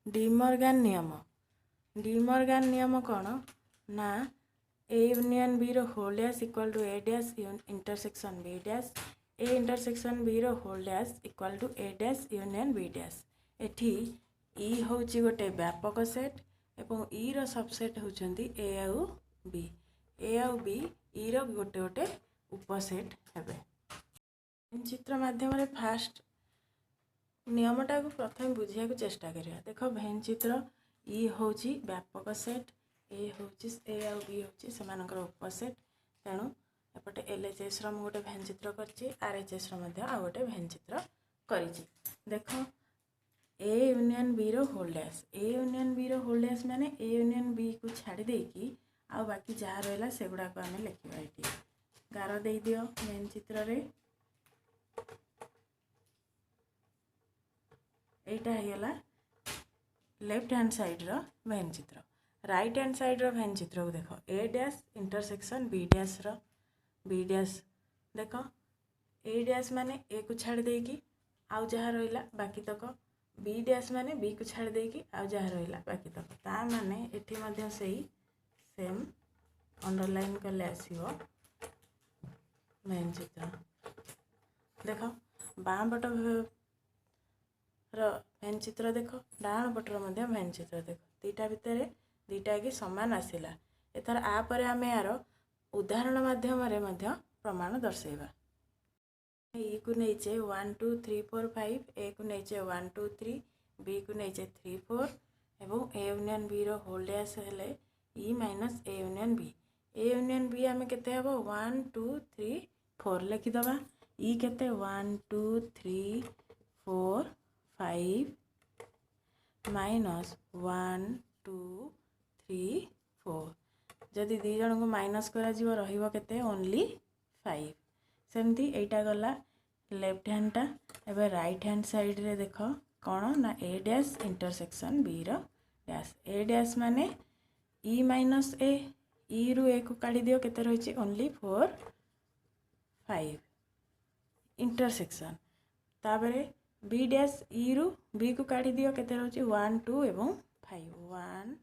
De Morgan नियम कौन ना ए यूनियन बी रो whole dash equal to A dash intersection B dash A intersection B रो whole dash equal to A dash union B dash. एठी ई होची गोटे व्यापक सेट एवं ई रो सबसेट होचंदी ए आउ बी ई रो गोटे गोटे उपसेट हेबे। चित्र माध्यम फास्ट नियमटा को प्रथम बुझिया चेष्टा करिया। देख भेन चित्र ई होची व्यापक सेट ए होची ए आउ बी होची सेमानकर उपसेट तेणु एपटे एलएचएस रो गोटे भेन चित्र करछि आरएचएस रो मध्ये आ गोटे भेन चित्र करिछि। देख ए यूनियन बी रो whole dash A union B रो होल डैश माने ए यूनियन बी को छाड़ी देकी आ बाकी जहाँ रहला सेगुडा को आमे लिखिबा। एठी गार देई दियो भेन चित्र रे एटा हेला लेफ्ट हैंड साइड रो भेन चित्र। राइट हैंड साइड रो भेन चित्र को देखो ए डैश इंटरसेक्शन बी डैश देख ए डैश माने ए को छाड़ देकी आउ जहाँ रहिला बाकी तक बी डैश माने बी को छाड़ देकी आउ जहाँ रहिला बाकी तक ता माने एठी मध्ये सेही सेम अंडरलाइन करले आसीबो भेन चित्र। देख बाम पट भेन चित्र देख डाण पटर मध्य भेन चित्र देख दीटा भितर दीटा की समान आसिला। एथर आ परे आमे यार उदाहरण माध्यम रे मध्य प्रमाण दर्शेबा। ए को नैचे 1 2 3 4 5 ए को नैचे 1 2 3 बी को नैचे 3 4 एवं ए यूनियन बी रो होल डैश हेले ई माइनस ए यूनियन बी आमे केते हबो 1 2 3 4 लिखि दबा। ई केते 1 2 3 4 5 माइनस 1 2 3 4 जदि दी जन को माइनस करा जीव रहिबो केते ओनली 5। सेमती एटा गला लेफ्ट हैंड टा एबे राइट हैंड साइड रे देखो कौन ना ए डैश इंटरसेक्शन बी रो डैश ए डैश माने ई माइनस ए ई रु ए को काढी दियो केते रहिछि ओनली 4 5 इंटरसेक्शन ताबरे बी डैश ई रु बी को काढी दियो केते रहिछि 1 2 एवं 5 1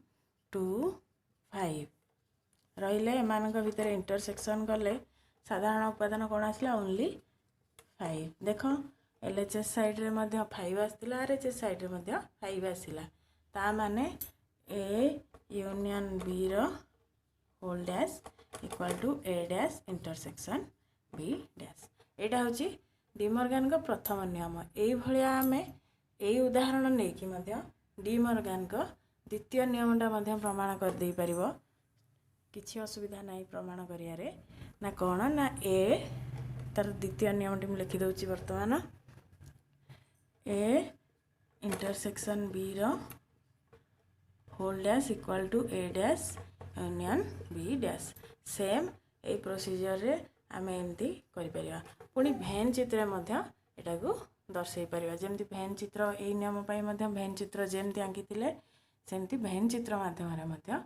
2 5 रहिले एमानक भितर इंटरसेक्शन कले साधारण उपादान कौन आसला ओनली 5। देख एलएचएस साइड रे मध्य 5 आसतिला आरएचएस साइड रे मध्य 5 आसिला ता माने ए यूनियन बी रो whole dash equal to A dash intersection B dash. एटा होची डिमॉर्गन का प्रथम नियम। एई भलिया आमे एई उदाहरण नै कि मध्य डिमॉर्गन का द्वितीय नियमटा मध्य प्रमाण कर दे परिबो। किछि असुविधा नाही प्रमाण करिया रे ना कोन ना ए तार द्वितीय नियमटी मु लिखि दउची वर्तमान ए इंटरसेक्शन बी रो whole dash equal to A dash union B dash. Same ए प्रोसीजर रे आमे एमती करि परिबा। पुनी भेन चित्र मध्य एटा को दर्शै परिबा जेमती भेन चित्र ए नियम पई मध्य भेन चित्र जेमती आंकितिले सेमती भेन चित्र माध्यम रे मध्य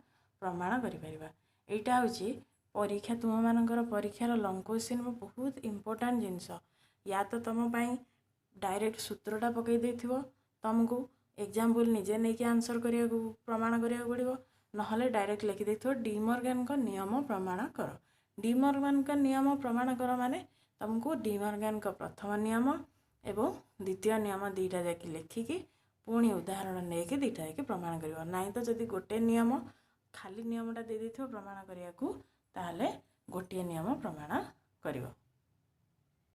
प्रमाण करि परिबा। एटा होची परीक्षा तुम मानकर परीक्षार लॉन्ग क्वेश्चन बहुत इंपोर्टेंट जिनस या तो तुम पाई डायरेक्ट सूत्रटा पकई देथिबो तुमको एग्जांपल निजे नहीं कि आंसर करिया प्रमाण करिया पड़िबो नहले डायरेक्ट लिखि देथिबो डिमॉर्गन का नियम प्रमाण कर। डिमॉर्गन का नियम प्रमाण कर माने तुमको डिमॉर्गन का प्रथम नियम एवं द्वितीय नियम दीटा जाकि लिखिकी पुणी उदाहरण नहीं कि दीटा जाकि प्रमाण करिवो नाही तो जदि गोटे नियम खाली नियमटा दे देथिबो प्रमाण करिया को ताहले गोटे नियम प्रमाण करिवो।